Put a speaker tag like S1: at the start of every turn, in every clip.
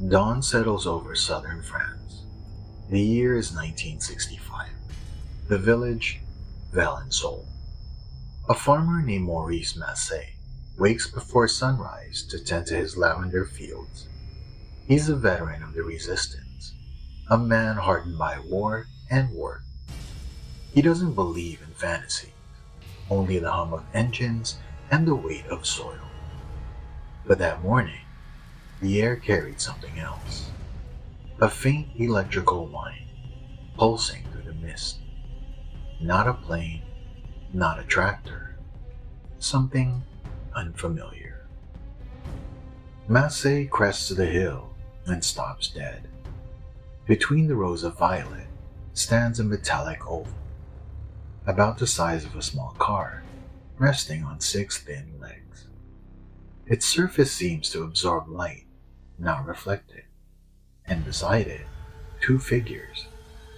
S1: Dawn settles over southern France. The year is 1965. The village, Valensole. A farmer named Maurice Masse wakes before sunrise to tend to his lavender fields. He's a veteran of the resistance, a man hardened by war and work. He doesn't believe in fantasy, only the hum of engines and the weight of soil. But that morning, the air carried something else. A faint electrical whine, pulsing through the mist. Not a plane, not a tractor. Something unfamiliar. Masse crests the hill and stops dead. Between the rows of violet stands a metallic oval, about the size of a small car, resting on 6 thin legs. Its surface seems to absorb light, not reflect it, and beside it, 2 figures,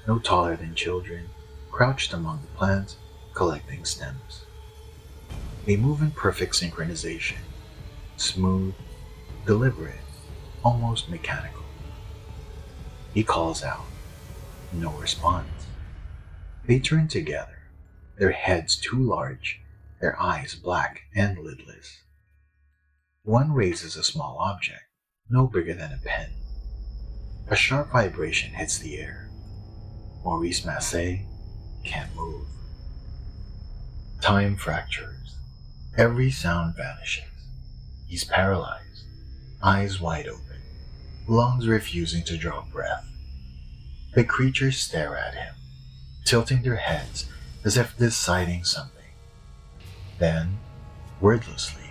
S1: no taller than children, crouched among the plants, collecting stems. They move in perfect synchronization, smooth, deliberate, almost mechanical. He calls out. No response. They turn together, their heads too large, their eyes black and lidless. One raises a small object, no bigger than a pen. A sharp vibration hits the air. Maurice Masse can't move. Time fractures. Every sound vanishes. He's paralyzed, eyes wide open, lungs refusing to draw breath. The creatures stare at him, tilting their heads as if deciding something. Then, wordlessly,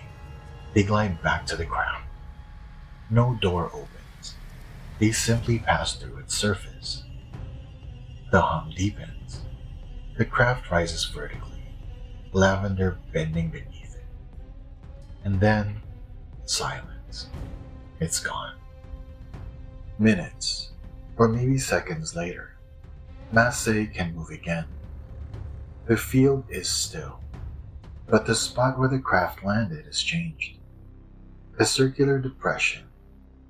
S1: they glide back to the ground. No door opens. They simply pass through its surface. The hum deepens. The craft rises vertically, lavender bending beneath it. And then, silence. It's gone. Minutes, or maybe seconds later, Masse can move again. The field is still, but the spot where the craft landed has changed. A circular depression,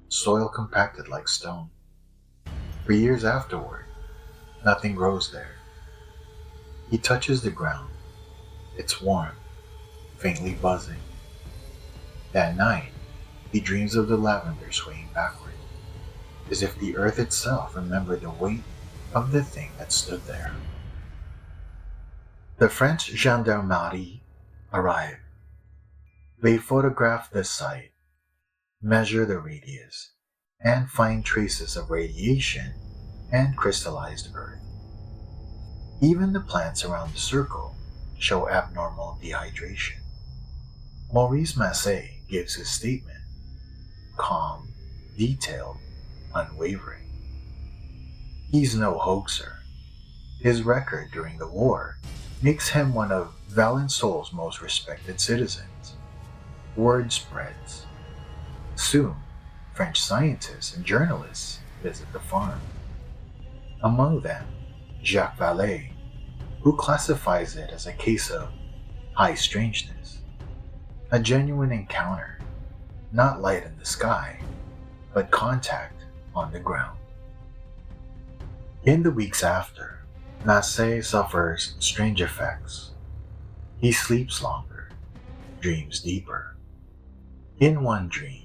S1: soil compacted like stone. For years afterward, nothing grows there. He touches the ground. It's warm, faintly buzzing. That night, he dreams of the lavender swaying backward, as if the earth itself remembered the weight of the thing that stood there. The French gendarmerie arrive. They photograph the site, measure the radius, and find traces of radiation and crystallized earth. Even the plants around the circle show abnormal dehydration. Maurice Masse gives his statement, calm, detailed, unwavering. He's no hoaxer. His record during the war makes him one of Valensole's most respected citizens. Word spreads. Soon, French scientists and journalists visit the farm. Among them, Jacques Vallée, who classifies it as a case of high strangeness, a genuine encounter, not light in the sky, but contact on the ground. In the weeks after, Masse suffers strange effects. He sleeps longer, dreams deeper. In one dream,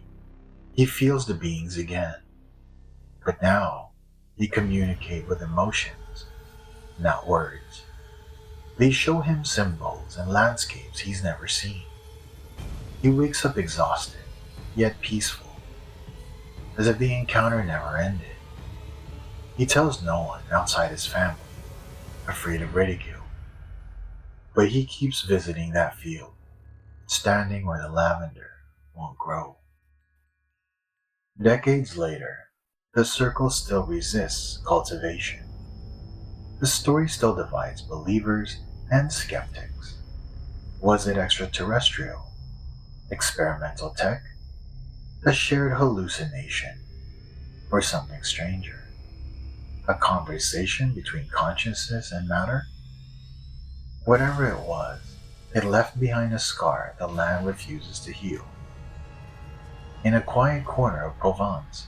S1: he feels the beings again, but now he communicates with emotions, not words. They show him symbols and landscapes he's never seen. He wakes up exhausted, yet peaceful, as if the encounter never ended. He tells no one outside his family, afraid of ridicule. But he keeps visiting that field, standing where the lavender won't grow. Decades later, the circle still resists cultivation. The story still divides believers and skeptics. Was it extraterrestrial? Experimental tech? A shared hallucination? Or something stranger? A conversation between consciousness and matter? Whatever it was, it left behind a scar the land refuses to heal. In a quiet corner of Provence,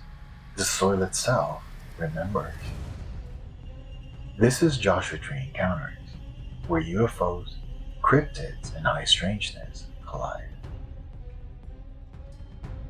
S1: The soil itself remembers. This is Joshua Tree Encounters, where UFOs, cryptids, and high strangeness collide.